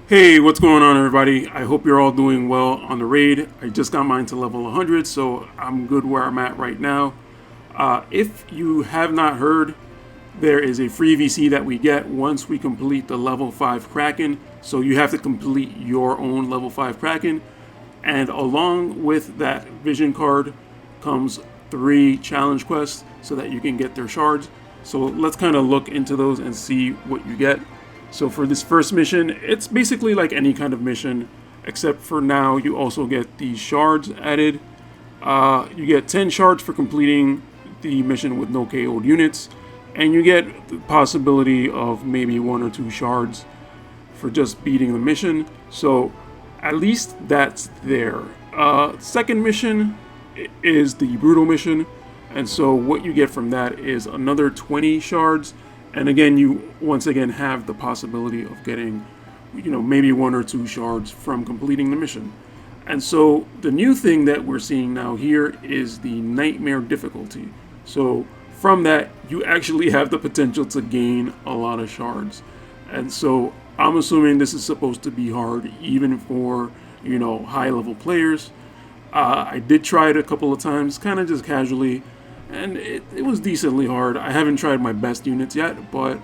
Hey, what's going on, everybody? I hope you're all doing well on the raid. I just got mine to level 100, so I'm good where I'm at right now. If you have not heard, there is a free VC that we get once we complete the level 5 Kraken. So you have to complete your own level 5 Kraken. And along with that vision card comes 3 challenge quests so that you can get their shards. So let's kind of look into those and see what you get. So for this first mission, it's basically like any kind of mission, except for now you also get these shards added. You get 10 shards for completing the mission with no KO'd units, and you get the possibility of maybe 1 or 2 shards for just beating the mission. So at least that's there. Second mission is the brutal mission, and so what you get from that is another 20 shards. And again, you once again have the possibility of getting, maybe 1 or 2 shards from completing the mission. And so the new thing that we're seeing now here is the nightmare difficulty. So from that, you actually have the potential to gain a lot of shards. And so I'm assuming this is supposed to be hard even for, high level players. I did try it a couple of times, kind of just casually, and it was decently hard. I haven't tried my best units yet, but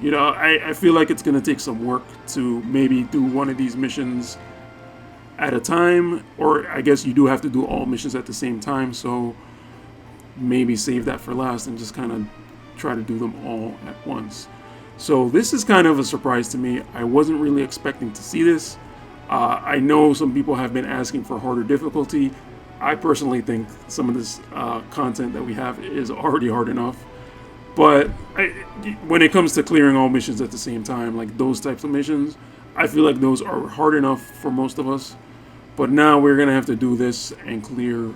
I feel like it's going to take some work to maybe do one of these missions at a time, or I guess you do have to do all missions at the same time, so maybe save that for last and just kind of try to do them all at once. So this is kind of a surprise to me. I wasn't really expecting to see this. I know some people have been asking for harder difficulty. I personally think some of this content that we have is already hard enough. But when it comes to clearing all missions at the same time, like those types of missions, I feel like those are hard enough for most of us. But now we're going to have to do this and clear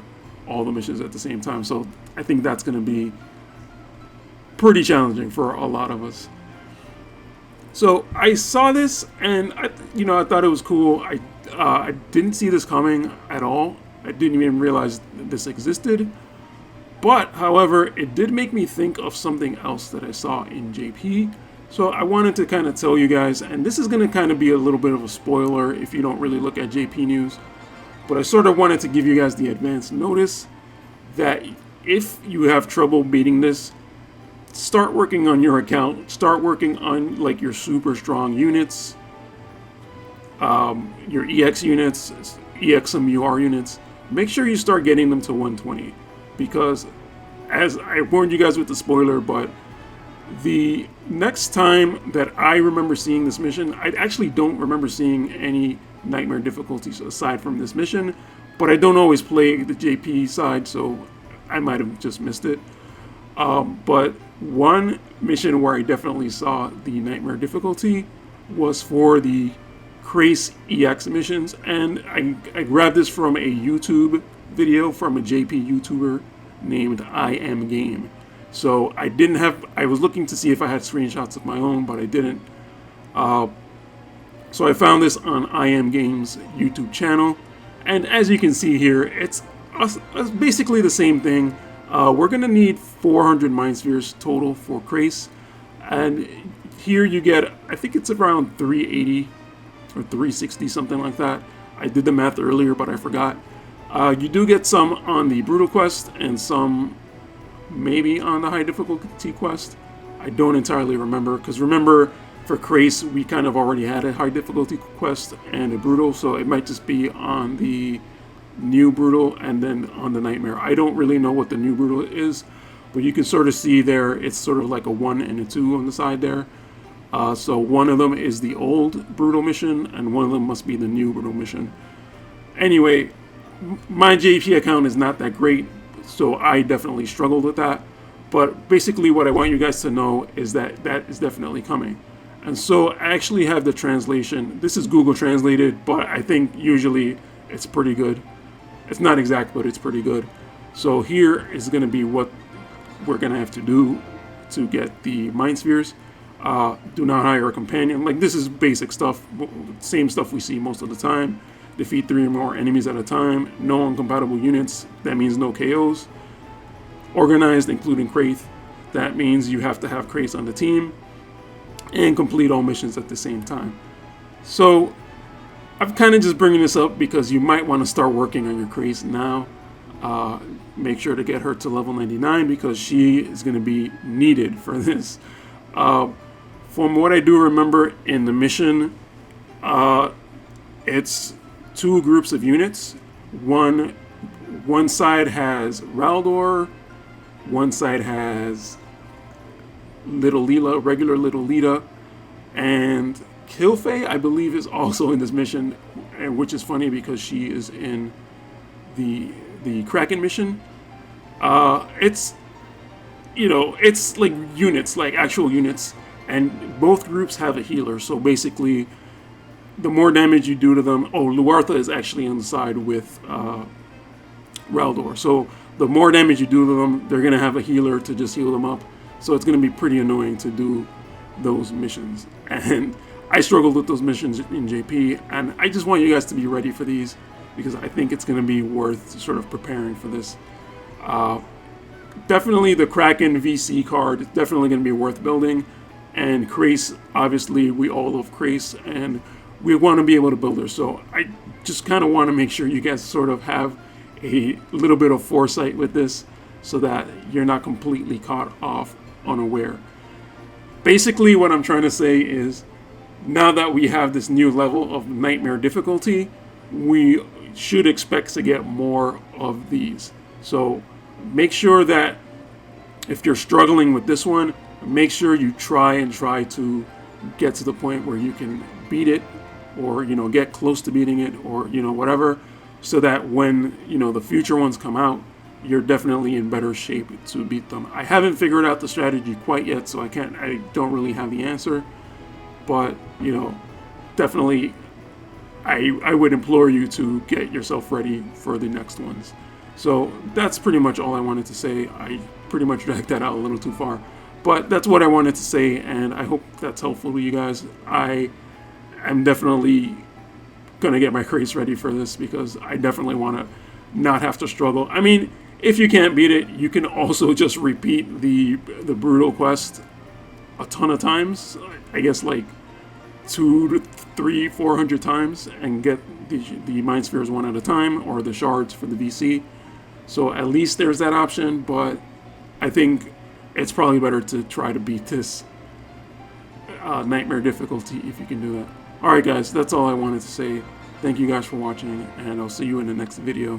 all the missions at the same time. So I think that's going to be pretty challenging for a lot of us. So I saw this and I thought it was cool. I didn't see this coming at all. I didn't even realize this existed. But, however, it did make me think of something else that I saw in JP. So I wanted to kind of tell you guys, and this is going to kind of be a little bit of a spoiler if you don't really look at JP news. But I sort of wanted to give you guys the advance notice that if you have trouble beating this, start working on your account. Start working on like your super strong units, your EX units, EXMUR units. Make sure you start getting them to 120, because as I warned you guys with the spoiler, but the next time that I remember seeing this mission, I actually don't remember seeing any nightmare difficulties aside from this mission, but I don't always play the JP side, so I might have just missed it. But one mission where I definitely saw the nightmare difficulty was for the Krace EX missions, and I grabbed this from a YouTube video from a JP YouTuber named I Am Game. So I was looking to see if I had screenshots of my own, but I didn't. So I found this on I Am Game's YouTube channel, and as you can see here, it's basically the same thing. We're gonna need 400 Mind Spheres total for Krace, and here you get, I think it's around 380 or 360, something like that. I did the math earlier, but I forgot. You do get some on the Brutal Quest and some maybe on the High Difficulty Quest. I don't entirely remember, because remember, for Krace, we kind of already had a High Difficulty Quest and a Brutal, so it might just be on the new Brutal and then on the Nightmare. I don't really know what the new Brutal is, but you can sort of see there, it's sort of like a 1 and a 2 on the side there. So one of them is the old Brutal mission, and one of them must be the new Brutal mission. Anyway, my JP account is not that great, so I definitely struggled with that. But basically what I want you guys to know is that that is definitely coming. And so I actually have the translation. This is Google translated, but I think usually it's pretty good. It's not exact, but it's pretty good. So here is going to be what we're going to have to do to get the Mind Spheres. Do not hire a companion. Like, this is basic stuff, same stuff we see most of the time. Defeat 3 or more enemies at a time. No incompatible units. That means no KOs. Organized, including Krace. That means you have to have Krace on the team. And complete all missions at the same time. So I'm kind of just bringing this up because you might want to start working on your Krace now. Make sure to get her to level 99 because she is going to be needed for this. From what I do remember in the mission, it's two groups of units. One side has Raldor, one side has Little Leela, regular Little Lita, and KelThaFunkee, I believe, is also in this mission, which is funny because she is in the Kraken mission. It's it's like units, like actual units, and both groups have a healer. So basically, the more damage you do to them, Luartha is actually on the side with Raldor. So the more damage you do to them, they're gonna have a healer to just heal them up. So it's gonna be pretty annoying to do those missions. And I struggled with those missions in JP, and I just want you guys to be ready for these because I think it's gonna be worth sort of preparing for this. Definitely the Kraken VC card is definitely gonna be worth building, and Krace, obviously we all love Krace, and we want to be able to build her. So I just kind of want to make sure you guys sort of have a little bit of foresight with this so that you're not completely caught off unaware. Basically what I'm trying to say is now that we have this new level of nightmare difficulty, we should expect to get more of these. So make sure that if you're struggling with this one, make sure you try to get to the point where you can beat it, or get close to beating it, or whatever, so that when the future ones come out, you're definitely in better shape to beat them. I haven't figured out the strategy quite yet, so I don't really have the answer, but definitely I would implore you to get yourself ready for the next ones. So that's pretty much all I wanted to say. I pretty much dragged that out a little too far, but that's what I wanted to say, and I hope that's helpful to you guys. I'm definitely going to get my Krace ready for this because I definitely want to not have to struggle. I mean, if you can't beat it, you can also just repeat the Brutal quest a ton of times. I guess like 200 to 300, 400 times and get the Mind Spheres one at a time, or the shards for the VC. So at least there's that option, but I think it's probably better to try to beat this nightmare difficulty if you can do that. Alright guys, that's all I wanted to say. Thank you guys for watching, and I'll see you in the next video.